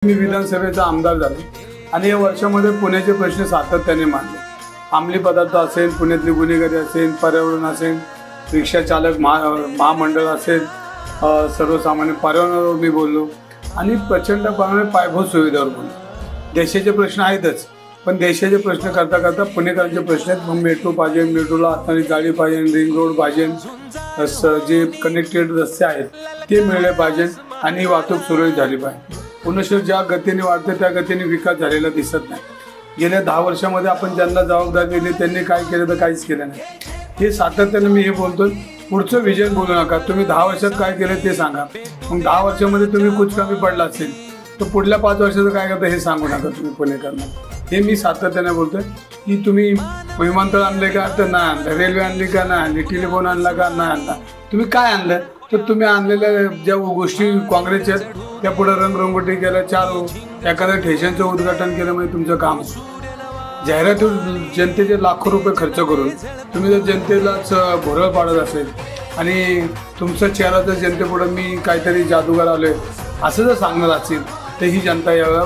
मी विधानसभेचा आमदार झालो आणि या वर्षामध्ये पुण्याचे प्रश्न सातत्याने मांडले। अंमली पदार्थ असेल, पुण्यातली गुन्हेगारी असेल, पर्यावरण असेल, रिक्षा चालक महामंडळ असेल, सर्वसामान्य पर्यावरणावर मी बोललो आणि प्रचंड प्रमाणात पायाभूत सुविधावर बोललो। देशाचे प्रश्न आहेतच, पण देशाचे प्रश्न करता करता पुणेकरांचे प्रश्न आहेत। मग मेट्रो पाहिजे, मेट्रोला हाताने गाडी पाहिजे, रिंग रोड पाहिजे, जे कनेक्टेड रस्ते आहेत ते मिळले पाहिजे आणि वाहतूक सुरळीत झाली पाहिजे। पुणे शहर ज्या गतीने वाढते त्या गतीने विकास झालेला दिसत नाही। गेल्या 10 वर्षामध्ये आपण ज्यांना जबाबदारी दिली त्यांनी काय केलं तर काहीच केलं नाही। हे सातत्याने मी हे बोलतो, पुढचं विजन बोलू नका, तुम्ही 10 वर्षात काय केलं ते सांगा। मग 10 वर्षामध्ये तुम्ही कुछ कमी पडला असेल तर पुढल्या 5 वर्षाचं काय करता हे सांगू नका तुम्ही पुणेकरांना। हे मी सातत्याने बोलतोय की तुम्ही विमानतळ आणले का तर नाही आणलं, रेल्वे आणली का नाही आणली, टेलिफोन आणला का नाही आणला, तुम्ही काय आणलं तर तुम्ही आणलेल्या ज्या गोष्टी काँग्रेसच्या त्या पुढे रंगरंगोटी केल्या, 4 एखाद्या स्टेशनचं उद्घाटन केलं म्हणजे तुमचं काम। जाहिरातीवर जनतेचे लाखो रुपये खर्च करून तुम्ही जर जनतेलाच भोरळ पाडत असेल आणि तुमचा चेहरा जर जनतेपुढे मी काहीतरी जादूगार आलोय असं जर सांगणार असेल तर ही जनता यावर